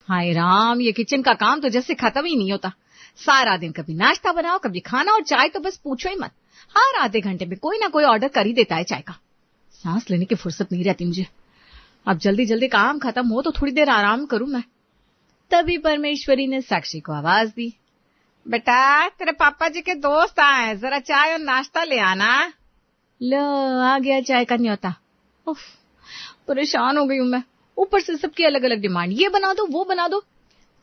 हाय राम, ये किचन का काम तो जैसे खत्म ही नहीं होता। सारा दिन कभी नाश्ता बनाओ, कभी खाना, और चाय तो बस पूछो ही मत। हर आधे घंटे में कोई ना कोई ऑर्डर कर ही देता है चाय का। सांस लेने की फुर्सत नहीं रहती मुझे। अब जल्दी जल्दी काम खत्म हो तो थोड़ी देर आराम करूं मैं। तभी परमेश्वरी ने साक्षी को आवाज दी, बेटा तेरे पापा जी के दोस्त आए, जरा चाय और नाश्ता ले आना। लो, आ गया चाय का न्योता। उफ, परेशान हो गई हूं मैं। ऊपर से सबकी अलग अलग डिमांड, ये बना दो वो बना दो।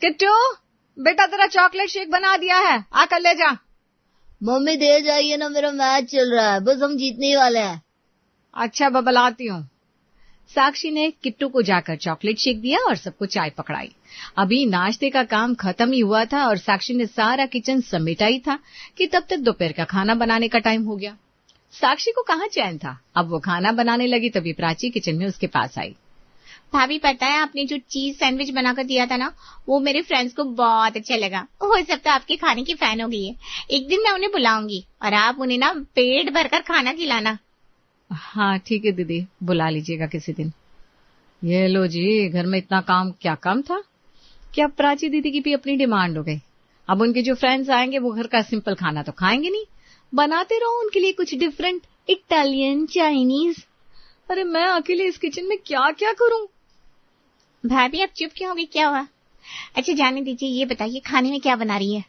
किट्टू बेटा, तेरा चॉकलेट शेक बना दिया है, आकर ले जा। मम्मी दे जाइए ना, मेरा मैच चल रहा है, बस हम जीतने ही वाले हैं। अच्छा बबलाती हूँ। साक्षी ने किट्टू को जाकर चॉकलेट शेक दिया और सबको चाय पकड़ाई। अभी नाश्ते का काम खत्म ही हुआ था और साक्षी ने सारा किचन समेटा ही था कि तब तक दोपहर का खाना बनाने का टाइम हो गया। साक्षी को कहाँ चैन था। अब वो खाना बनाने लगी तभी प्राची किचन में उसके पास आई। भाभी पता है, आपने जो चीज सैंडविच बनाकर दिया था ना, वो मेरे फ्रेंड्स को बहुत अच्छा लगा। वो सब तो आपके खाने की फैन हो गई है। एक दिन मैं उन्हें बुलाऊंगी और आप उन्हें ना पेट भरकर खाना खिलाना। हाँ ठीक है दीदी, बुला लीजिएगा किसी दिन। ये लो जी, घर में इतना काम क्या कम था। क्या प्राची दीदी की भी अपनी डिमांड हो गई। अब उनके जो फ्रेंड्स आएंगे वो घर का सिंपल खाना तो खाएंगे नहीं, बनाते रहो उनके लिए कुछ डिफरेंट, इटालियन, चाइनीज। अरे मैं अकेले इस किचन में क्या क्या करूं। भाभी आप चुप क्यों हो गई, क्या हुआ? अच्छा जाने दीजिए, ये बताइए खाने में क्या बना रही है?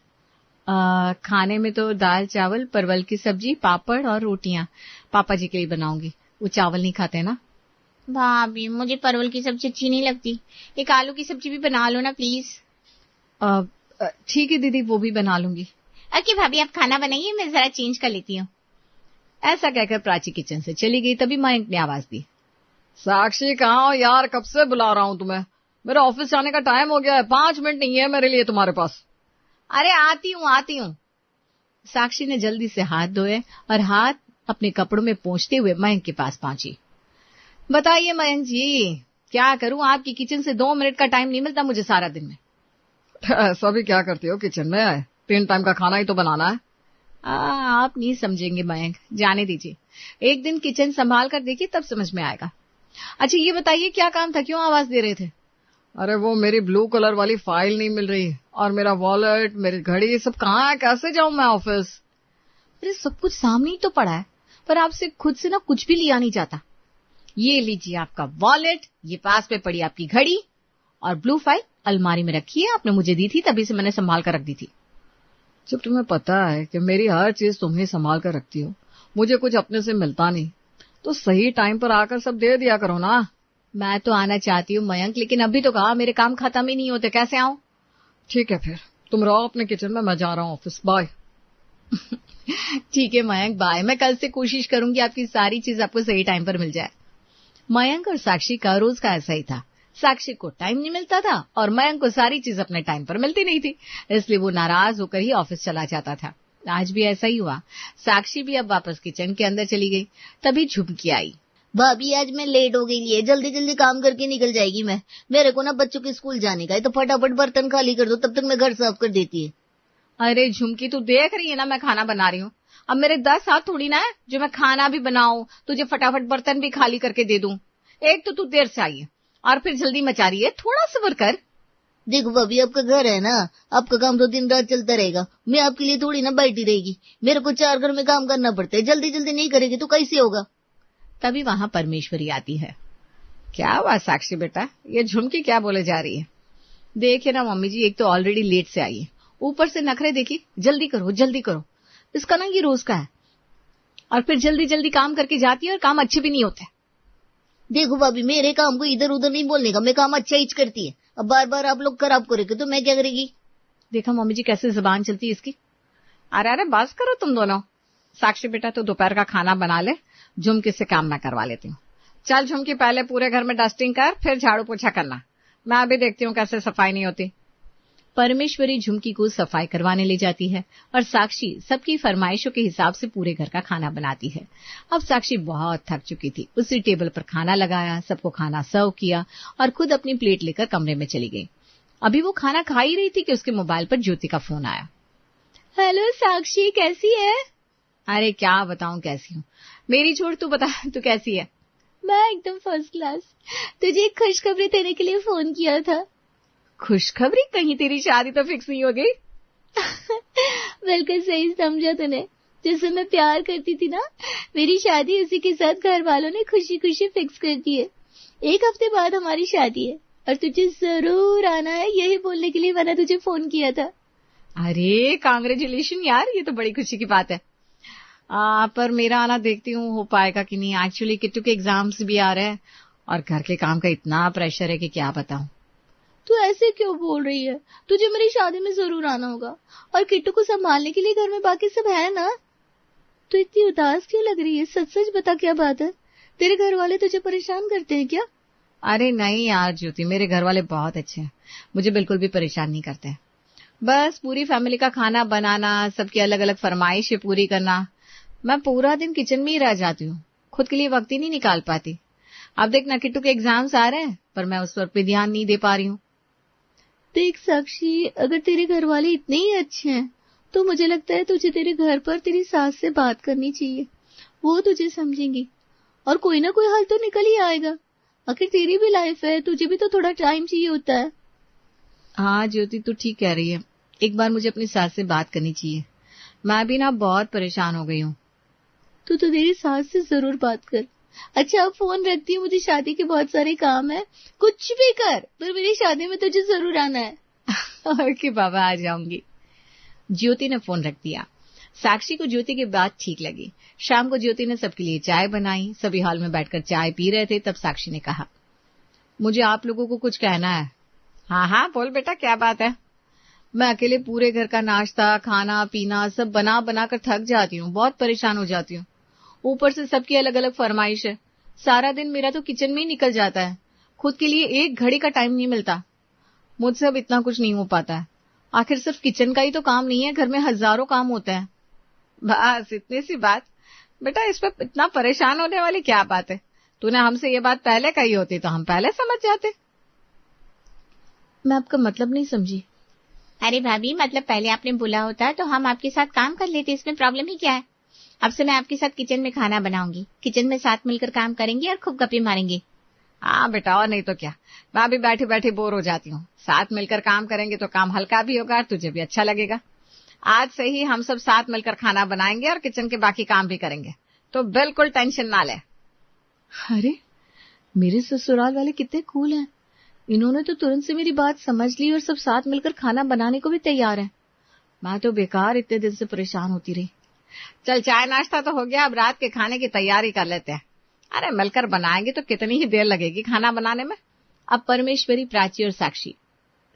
खाने में तो दाल चावल, परवल की सब्जी, पापड़ और रोटियां पापा जी के लिए बनाऊंगी। वो चावल नहीं खाते ना। भाभी मुझे परवल की सब्जी अच्छी नहीं लगती, एक आलू की सब्जी भी बना लो ना प्लीज। ठीक है दीदी, वो भी बना लूंगी। ओके भाभी आप खाना बनाइए, मैं जरा चेंज कर लेती हूँ। ऐसा कहकर प्राची किचन से चली गई। तभी मयंक ने आवाज दी, साक्षी कहाँ हो यार, कब से बुला रहा हूँ तुम्हें। मेरा ऑफिस जाने का टाइम हो गया है, 5 मिनट नहीं है मेरे लिए तुम्हारे पास। अरे आती हूँ। साक्षी ने जल्दी से हाथ धोए और हाथ अपने कपड़ों में पोंछते हुए मयंक के पास पहुंची। बताइए मयंक जी, क्या करूं, आपकी किचन से 2 मिनट का टाइम नहीं मिलता मुझे सारा दिन में। ऐसा भी क्या करती हो किचन में, 3 टाइम का खाना ही तो बनाना है। आप नहीं समझेंगे मयंक, जाने दीजिए। एक दिन किचन संभाल कर देखिए तब समझ में आएगा। अच्छा ये बताइए क्या काम था, क्यों आवाज दे रहे थे? अरे वो मेरी ब्लू कलर वाली फाइल नहीं मिल रही और मेरा वॉलेट, मेरी घड़ी, ये सब कहाँ है, कैसे जाऊं मैं ऑफिस? अरे सब कुछ सामने ही तो पड़ा है, पर आपसे खुद से ना कुछ भी लिया नहीं जाता। ये लीजिए आपका वॉलेट, ये पास में पड़ी आपकी घड़ी, और ब्लू फाइल अलमारी में रखी है, आपने मुझे दी थी तभी से मैंने संभाल कर रख दी थी। जब तुम्हें पता है कि मेरी हर चीज तुम्हें संभाल कर रखती हो, मुझे कुछ अपने से मिलता नहीं, तो सही टाइम पर आकर सब दे दिया करो ना। मैं तो आना चाहती हूँ मयंक, लेकिन अभी तो कहा मेरे काम खत्म ही नहीं होते, कैसे आऊं? ठीक है फिर तुम रहो अपने किचन में, मैं जा रहा हूँ ऑफिस, बाय। ठीक है मयंक, बाय। मैं कल से कोशिश करूंगी आपकी सारी चीज आपको सही टाइम पर मिल जाए। मयंक और साक्षी का रोज का ऐसा ही था। साक्षी को टाइम नहीं मिलता था और मयंक को सारी चीज अपने टाइम पर मिलती नहीं थी, इसलिए वो नाराज होकर ही ऑफिस चला जाता था। आज भी ऐसा ही हुआ। साक्षी भी अब वापस किचन के अंदर चली गई। तभी झुमकी आई। भाभी आज मैं लेट हो गई है, जल्दी जल्दी काम करके निकल जाएगी मैं। मेरे को ना बच्चों के स्कूल जाने का है, तो फटाफट बर्तन खाली कर दो, तब तक मैं घर साफ कर देती है। अरे झुमकी, तू देख रही है ना मैं खाना बना रही हूँ। अब मेरे 10 हाथ थोड़ी ना है जो मैं खाना भी बनाऊं, तुझे फटाफट बर्तन भी खाली करके दे दूं। एक तो तू देर से आई है और फिर जल्दी मचा रही है, थोड़ा सब्र कर। देखो भाभी, आपका घर है ना, आपका काम तो दिन रात चलता रहेगा, मैं आपके लिए थोड़ी ना बैठी रहेगी। मेरे को 4 घर में काम करना पड़ता है, जल्दी जल्दी नहीं करेगी तो कैसे होगा? तभी वहां परमेश्वरी आती है। क्या हुआ साक्षी बेटा, ये झुमकी क्या बोले जा रही है? देखिए ना मम्मी जी, एक तो ऑलरेडी लेट से आई है, ऊपर से नखरे देखी, जल्दी करो जल्दी करो। इसका ना ये रोज का है, और फिर जल्दी जल्दी काम करके जाती है और काम अच्छे भी नहीं होते। देखो भाभी, मेरे काम को इधर उधर नहीं बोलने का, मैं काम अच्छा ही करती है। अब बार बार आप लोग खराब करेंगे तो मैं क्या करेगी? देखा मम्मी जी कैसे जुबान चलती है इसकी। अरे अरे बस करो तुम दोनों। साक्षी बेटा तो दोपहर का खाना बना ले, झुमकी से काम मैं करवा लेती हूँ। चल झुमकी, पहले पूरे घर में डस्टिंग कर, फिर झाड़ू पोछा करना। मैं अभी देखती हूँ कैसे सफाई नहीं होती। परमेश्वरी झुमकी को सफाई करवाने ले जाती है और साक्षी सबकी फरमाइशों के हिसाब से पूरे घर का खाना बनाती है। अब साक्षी बहुत थक चुकी थी। उसी टेबल पर खाना लगाया, सबको खाना सर्व किया और खुद अपनी प्लेट लेकर कमरे में चली गई। अभी वो खाना खा ही रही थी कि उसके मोबाइल पर ज्योति का फोन आया। हेलो साक्षी, कैसी है? अरे क्या बताऊं कैसी हूँ, मेरी छोड़, तू बता तू कैसी है? मैं एकदम फर्स्ट क्लास। तुझे एक खुशखबरी देने के लिए फोन किया था। खुशखबरी, कहीं तेरी शादी तो फिक्स नहीं हो गई? बिल्कुल सही समझा तूने। जिससे मैं प्यार करती थी ना, मेरी शादी उसी के साथ घर वालों ने खुशी खुशी फिक्स कर दी है। 1 हफ्ते बाद हमारी शादी है और तुझे जरूर आना है, यही बोलने के लिए मैंने तुझे फोन किया था। अरे कांग्रेचुलेशन यार, ये तो बड़ी खुशी की बात है। पर मेरा आना देखती हूँ हो पाएगा कि नहीं। एक्चुअली किट्टू के एग्जाम्स भी आ रहे हैं और घर के काम का इतना प्रेशर है कि क्या बताऊं। तू ऐसे क्यों बोल रही है? तुझे मेरी शादी में जरूर आना होगा और किट्टू को संभालने के लिए घर में बाकी सब है ना। तू इतनी उदास क्यों लग रही है? सच सच बता, क्या बात है? तेरे घर वाले तुझे परेशान करते हैं क्या? अरे नहीं यार ज्योति, मेरे घर वाले बहुत अच्छे हैं, मुझे बिल्कुल भी परेशान नहीं करते। बस पूरी फैमिली का खाना बनाना, सबकी अलग अलग फरमाइशें पूरी करना, मैं पूरा दिन किचन में ही रह जाती हूँ, खुद के लिए वक्त ही नहीं निकाल पाती। अब देखना किट्टू के एग्जाम्स आ रहे हैं पर मैं उस पर भी ध्यान नहीं दे पा रही हूँ। देख साक्षी, अगर तेरे घर वाले इतने ही अच्छे हैं तो मुझे लगता है तुझे तेरे घर पर तेरी सास से बात करनी चाहिए, वो तुझे समझेंगी और कोई ना कोई हल तो निकल ही आएगा। आखिर तेरी भी लाइफ है, तुझे भी तो थोड़ा टाइम चाहिए होता है। हाँ ज्योति, तू ठीक कह रही है, एक बार मुझे अपनी सास से बात करनी चाहिए। मैं भी ना बहुत परेशान हो गई हूँ। तो तेरी सास से जरूर बात कर। अच्छा अब फोन रखती हूँ, मुझे शादी के बहुत सारे काम है। कुछ भी कर पर मेरी शादी में तुझे जरूर आना है। ओके बाबा, आ जाऊंगी। ज्योति ने फोन रख दिया। साक्षी को ज्योति की बात ठीक लगी। शाम को ज्योति ने सबके लिए चाय बनाई। सभी हॉल में बैठकर चाय पी रहे थे, तब साक्षी ने कहा, मुझे आप लोगों को कुछ कहना है। हाँ हाँ बोल बेटा, क्या बात है? मैं अकेले पूरे घर का नाश्ता खाना पीना सब बना बना कर थक जाती हूँ, बहुत परेशान हो जाती हूँ। ऊपर से सबकी अलग अलग फरमाइश है। सारा दिन मेरा तो किचन में ही निकल जाता है, खुद के लिए एक घड़ी का टाइम नहीं मिलता। मुझसे अब इतना कुछ नहीं हो पाता है। आखिर सिर्फ किचन का ही तो काम नहीं है, घर में हजारों काम होते हैं। बस इतनी सी बात बेटा, इस पर इतना परेशान होने वाली क्या बात है? तूने हमसे ये बात पहले कही होती तो हम पहले समझ जाते। मैं आपका मतलब नहीं समझी। अरे भाभी, मतलब पहले आपने बोला होता तो हम आपके साथ काम कर लेते, इसमें प्रॉब्लम ही क्या है? अब से मैं आपके साथ किचन में खाना बनाऊंगी, किचन में साथ मिलकर काम करेंगे और खूब गप्पे मारेंगे। हाँ बेटा, और नहीं तो क्या। मैं भी बैठी बैठी बोर हो जाती हूँ, साथ मिलकर काम करेंगे तो काम हल्का भी होगा और तुझे भी अच्छा लगेगा। आज से ही हम सब साथ मिलकर खाना बनाएंगे और किचन के बाकी काम भी करेंगे, तो बिल्कुल टेंशन ना ले। अरे मेरे ससुराल वाले कितने कूल हैं, इन्होंने तो तुरंत से मेरी बात समझ ली और सब साथ मिलकर खाना बनाने को भी तैयार है। मैं तो बेकार इतने दिन से परेशान होती रही। चल चाय नाश्ता तो हो गया, अब रात के खाने की तैयारी कर लेते हैं। अरे मिलकर बनाएंगे तो कितनी ही देर लगेगी खाना बनाने में। अब परमेश्वरी, प्राची और साक्षी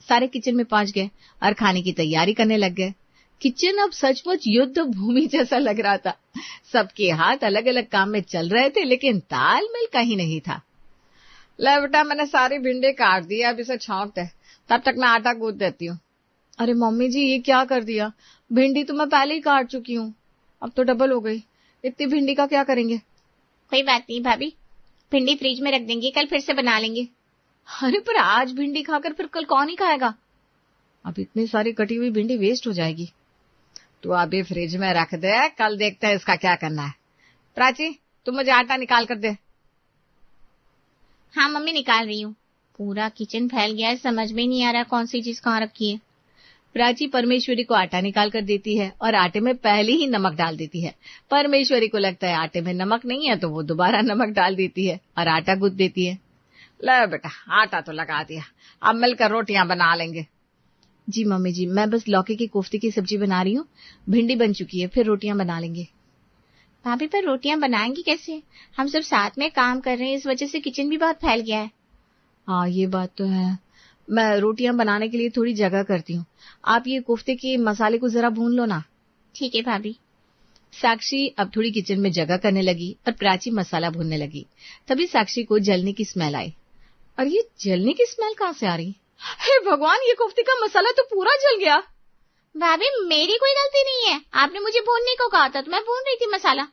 सारे किचन में पहुंच गए और खाने की तैयारी करने लग गए। किचन अब सचमुच युद्ध भूमि जैसा लग रहा था। सबके हाथ अलग अलग काम में चल रहे थे, लेकिन तालमेल कहीं नहीं था। ले बेटा, मैंने सारी भिंडी काट दी, अब इसे छौंक दे, तब तक मैं आटा गूंथ देती हूँ। अरे मम्मी जी, ये क्या कर दिया? भिंडी तो मैं पहले ही काट चुकी हूँ, अब तो डबल हो गई। इतनी भिंडी का क्या करेंगे? कोई बात नहीं भाभी, भिंडी फ्रिज में रख देंगे, कल फिर से बना लेंगे। अरे पर आज भिंडी खाकर फिर कल कौन ही खाएगा? अब इतनी सारी कटी हुई भिंडी वेस्ट हो जाएगी। तो अभी फ्रिज में रख दे, कल देखते हैं इसका क्या करना है। प्राची, तुम मुझे आटा निकाल कर दे। हाँ मम्मी, निकाल रही हूँ। पूरा किचन फैल गया है, समझ में नहीं आ रहा कौन सी चीज कहाँ रखी है। प्राची परमेश्वरी को आटा निकाल कर देती है और आटे में पहले ही नमक डाल देती है। परमेश्वरी को लगता है आटे में नमक नहीं है, तो वो दोबारा नमक डाल देती है और आटा गूंथ देती है। ले बेटा, आटा तो लगा दिया, अब मिलकर रोटियां बना लेंगे। जी मम्मी जी, मैं बस लौकी की कोफ्ते की सब्जी बना रही हूँ, भिंडी बन चुकी है, फिर रोटियां बना लेंगे। भाभी पर रोटियां बनाएंगी कैसे? हम सब साथ में काम कर रहे हैं, इस वजह से किचन भी बहुत फैल गया है। हाँ ये बात तो है। मैं रोटियां बनाने के लिए थोड़ी जगह करती हूँ, आप ये कोफ्ते के मसाले को जरा भून लो ना। ठीक है भाभी। साक्षी अब थोड़ी किचन में जगह करने लगी और प्राची मसाला भूनने लगी। तभी साक्षी को जलने की स्मेल आई। और ये जलने की स्मेल कहाँ से आ रही? हे भगवान, ये कोफ्ते का मसाला तो पूरा जल गया। भाभी मेरी कोई गलती नहीं है, आपने मुझे भूनने को कहा था तो मैं भून रही थी मसाला।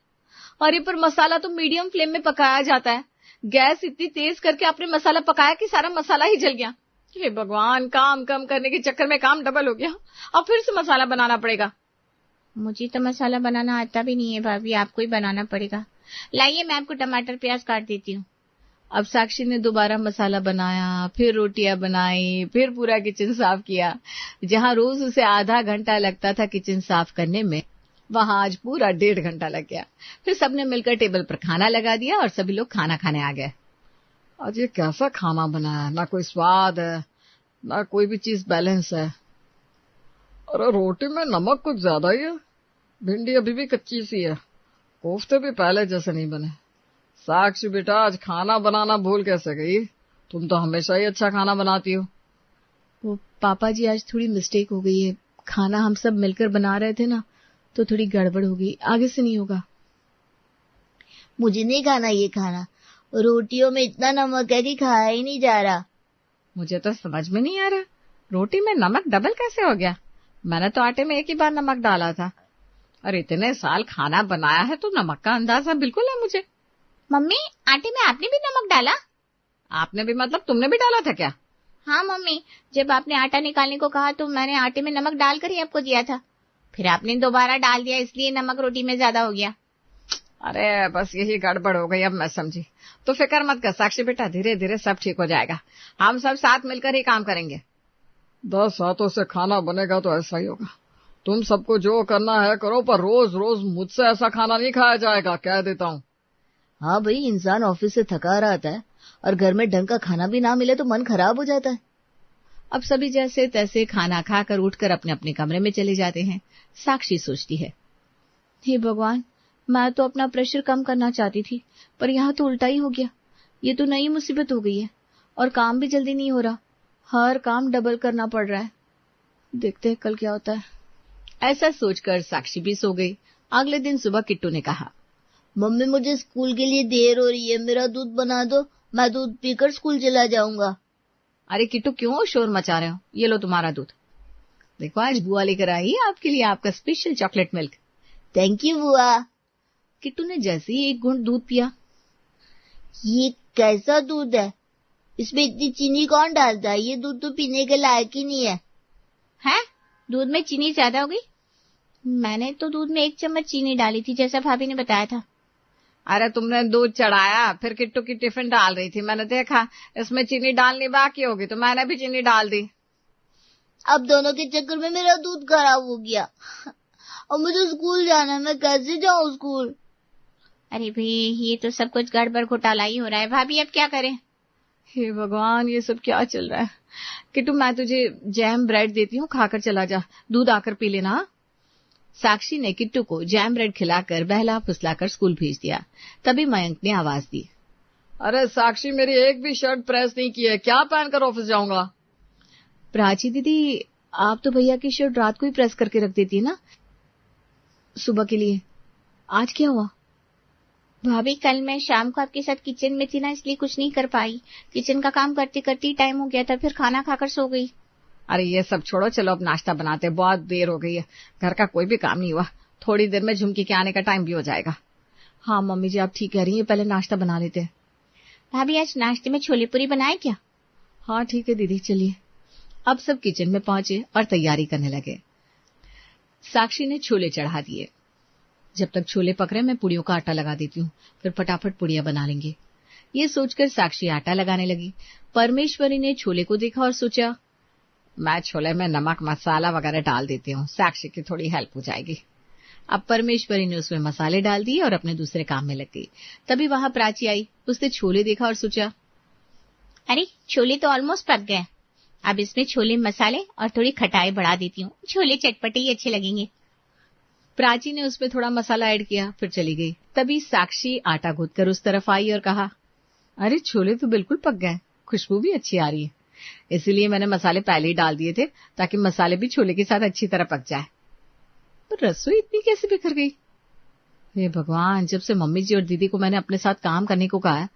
अरे पर मसाला तो मीडियम फ्लेम में पकाया जाता है, गैस इतनी तेज करके आपने मसाला पकाया कि सारा मसाला ही जल गया। हे भगवान, काम कम करने के चक्कर में काम डबल हो गया, अब फिर से मसाला बनाना पड़ेगा। मुझे तो मसाला बनाना आता भी नहीं है भाभी, आपको ही बनाना पड़ेगा। लाइए मैं आपको टमाटर प्याज काट देती हूँ। अब साक्षी ने दोबारा मसाला बनाया, फिर रोटियां बनाई, फिर पूरा किचन साफ किया। जहां रोज उसे आधा घंटा लगता था किचन साफ करने में, वहां आज पूरा 1.5 घंटा लग गया। फिर सबने मिलकर टेबल पर खाना लगा दिया और सभी लोग खाना खाने आ गए। आज ये कैसा खाना बना है, ना कोई स्वाद है, ना कोई भी चीज बैलेंस है। अरे रोटी में नमक कुछ ज्यादा ही है, भिंडी अभी भी कच्ची सी है, कोफ्ते भी पहले जैसे नहीं बने। साक्षी बेटा, आज खाना बनाना भूल कैसे गई? तुम तो हमेशा ही अच्छा खाना बनाती हो। वो पापा जी, आज थोड़ी मिस्टेक हो गई है। खाना हम सब मिलकर बना रहे थे ना, तो थोड़ी गड़बड़ हो गई। आगे से नहीं होगा। मुझे नहीं खाना ये खाना, रोटियों में इतना नमक है कि खाया ही नहीं जा रहा। मुझे तो समझ में नहीं आ रहा, रोटी में नमक डबल कैसे हो गया? मैंने तो आटे में एक ही बार नमक डाला था, और इतने साल खाना बनाया है तो नमक का अंदाजा बिल्कुल है मुझे। मम्मी, आटे में आपने भी नमक डाला? आपने भी मतलब तुमने भी डाला था क्या? हाँ मम्मी, जब आपने आटा निकालने को कहा तो मैंने आटे में नमक डालकर ही आपको दिया था, फिर आपने दोबारा डाल दिया, इसलिए नमक रोटी में ज्यादा हो गया। अरे बस यही गड़बड़ हो गई, अब मैं समझी। तो फिक्र मत कर साक्षी बेटा, धीरे धीरे सब ठीक हो जाएगा। हम सब साथ मिलकर ही काम करेंगे। 10 हाथों से खाना बनेगा तो ऐसा ही होगा। तुम सबको जो करना है करो, पर रोज रोज मुझसे ऐसा खाना नहीं खाया जाएगा, कह देता हूँ। हाँ भाई, इंसान ऑफिस से थका रहता है और घर में ढंग का खाना भी ना मिले तो मन खराब हो जाता है। अब सभी जैसे तैसे खाना खाकर उठकर अपने अपने कमरे में चले जाते हैं। साक्षी सोचती है, हे भगवान, मैं तो अपना प्रेशर कम करना चाहती थी, पर यहाँ तो उल्टा ही हो गया। ये तो नई मुसीबत हो गई है और काम भी जल्दी नहीं हो रहा। हर काम डबल करना पड़ रहा है। देखते हैं कल क्या होता है। ऐसा सोचकर साक्षी भी सो गई। अगले दिन सुबह किट्टू ने कहा, मम्मी, मुझे स्कूल के लिए देर हो रही है, मेरा दूध बना दो, मैं दूध पीकर स्कूल चला जाऊंगा। अरे किट्टू, क्यों शोर मचा रहे हो? ये लो तुम्हारा दूध। देखो आज बुआ लेकर आई है आपके लिए आपका special chocolate milk. Thank you बुआ। किट्टू ने जैसे ही एक घूंट दूध पिया, ये कैसा दूध है? इसमें इतनी चीनी कौन डालता है? ये दूध तो पीने के लायक ही नहीं है। हैं? दूध में चीनी ज्यादा हो गई? मैंने तो दूध में 1 चम्मच चीनी डाली थी, जैसा भाभी ने बताया था। अरे तुमने दूध चढ़ाया, फिर किट्टू की टिफिन डाल रही थी, मैंने देखा इसमें चीनी डालनी बाकी होगी तो मैंने भी चीनी डाल दी। अब दोनों के चक्कर में मेरा दूध खराब हो गया और मुझे स्कूल जाना है, मैं कैसे जाऊं स्कूल? अरे भाई, ये तो सब कुछ गड़बड़ घोटाला ही हो रहा है। भाभी अब क्या करें? हे भगवान, ये सब क्या चल रहा है? किट्टू, मैं तुझे जैम ब्रेड देती हूँ, खाकर चला जा, दूध आकर पी लेना। साक्षी ने किट्टू को जैम ब्रेड खिलाकर बहला फुसलाकर स्कूल भेज दिया। तभी मयंक ने आवाज दी, अरे साक्षी, मेरी एक भी शर्ट प्रेस नहीं की है, क्या पहनकर ऑफिस जाऊंगा? प्राची दीदी, आप तो भैया की शर्ट रात को ही प्रेस करके रख देती है ना सुबह के लिए। आज क्या हुआ? भाभी, कल मैं शाम को आपके साथ किचन में थी ना, इसलिए कुछ नहीं कर पाई। किचन का काम करते करते टाइम हो गया था, फिर खाना खाकर सो गई। अरे ये सब छोड़ो, चलो अब नाश्ता बनाते, बहुत देर हो गई है, घर का कोई भी काम नहीं हुआ। थोड़ी देर में झुमकी के आने का टाइम भी हो जाएगा। हाँ मम्मी जी, आप ठीक कह रही हैं, पहले नाश्ता बना लेते हैं। भाभी, आज नाश्ते में छोले पूरी बनाए क्या? हाँ ठीक है दीदी, चलिए। अब सब किचन में पहुंचे और तैयारी करने लगे। साक्षी ने छोले चढ़ा दिए। जब तक छोले पक रहे मैं पूड़ियों का आटा लगा देती हूँ, फिर फटाफट पूड़ियां बना लेंगे। ये सोचकर साक्षी आटा लगाने लगी। परमेश्वरी ने छोले को देखा और सोचा, मैं छोले में नमक मसाला वगैरह डाल देती हूँ, साक्षी की थोड़ी हेल्प हो जाएगी। अब परमेश्वरी ने उसमें मसाले डाल दिए और अपने दूसरे काम में लग गई। तभी वहां प्राची आई। उसने छोले देखा और सोचा, अरे छोले तो ऑलमोस्ट पक गए, अब इसमें छोले मसाले और थोड़ी खटाई बढ़ा देती हूँ, छोले चटपटे ही अच्छे लगेंगे। प्राची ने उसमें थोड़ा मसाला ऐड किया, फिर चली गई। तभी साक्षी आटा गूंथकर उस तरफ आई और कहा, अरे छोले तो बिल्कुल पक गए, खुशबू भी अच्छी आ रही है, इसीलिए मैंने मसाले पहले ही डाल दिए थे ताकि मसाले भी छोले के साथ अच्छी तरह पक जाए। पर रसोई इतनी कैसे बिखर गई? हे भगवान, जब से मम्मी जी और दीदी को मैंने अपने साथ काम करने को कहा,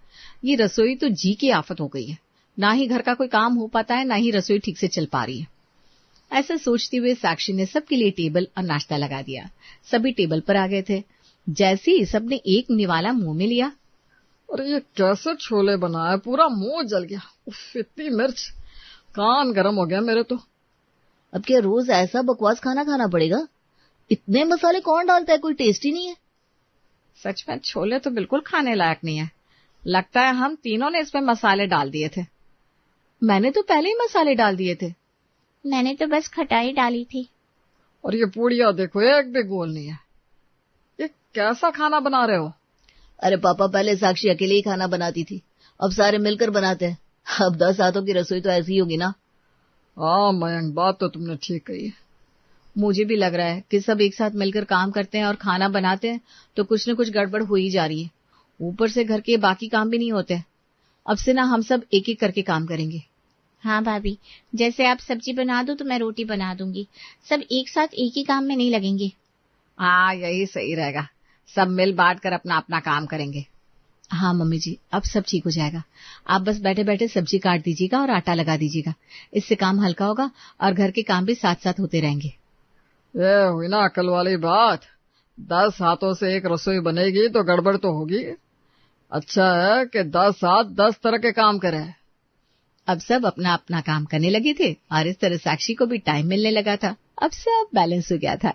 ये रसोई तो जी की आफत हो गई है। ना ही घर का कोई काम हो पाता है, ना ही रसोई ठीक से चल पा रही है। ऐसा सोचते हुए साक्षी ने सबके लिए टेबल और नाश्ता लगा दिया। सभी टेबल पर आ गए थे। जैसे ही सबने एक निवाला मुंह में लिया, अरे ये कैसे छोले बनाए, पूरा मुंह जल गया, उफ, इतनी मिर्च, कान गरम हो गया मेरे तो। अब क्या रोज ऐसा बकवास खाना खाना पड़ेगा? इतने मसाले कौन डालता है, कोई टेस्ट ही नहीं है। सच में छोले तो बिल्कुल खाने लायक नहीं है। लगता है हम तीनों ने इसमें मसाले डाल दिए थे। मैंने तो पहले ही मसाले डाल दिए थे। मैंने तो बस खटाई डाली थी। और ये पूड़ियाँ देखो, एक भी गोल नहीं है। ये कैसा खाना बना रहे हो? अरे पापा, पहले साक्षी अकेले ही खाना बनाती थी, अब सारे मिलकर बनाते हैं। अब 10 हाथों की रसोई तो ऐसी ही होगी ना। हाँ मयंक, बात तो तुमने ठीक कही है। मुझे भी लग रहा है कि सब एक साथ मिलकर काम करते हैं और खाना बनाते हैं तो कुछ न कुछ गड़बड़ हो ही जा रही है। ऊपर से घर के बाकी काम भी नहीं होते। अब से ना हम सब एक एक करके काम करेंगे। हाँ भाभी, जैसे आप सब्जी बना दो तो मैं रोटी बना दूंगी। सब एक साथ एक ही काम में नहीं लगेंगे। हाँ, यही सही रहेगा। सब मिल बांट कर अपना अपना काम करेंगे। हाँ मम्मी जी, अब सब ठीक हो जाएगा। आप बस बैठे बैठे सब्जी काट दीजिएगा और आटा लगा दीजिएगा। इससे काम हल्का होगा और घर के काम भी साथ साथ होते रहेंगे। ये हुई ना अकल वाली बात। 10 हाथों से एक रसोई बनेगी तो गड़बड़ तो होगी। अच्छा है कि 10 हाथ 10 तरह के काम करे। अब सब अपना अपना काम करने लगे थे और इस तरह साक्षी को भी टाइम मिलने लगा था। अब सब बैलेंस हो गया था।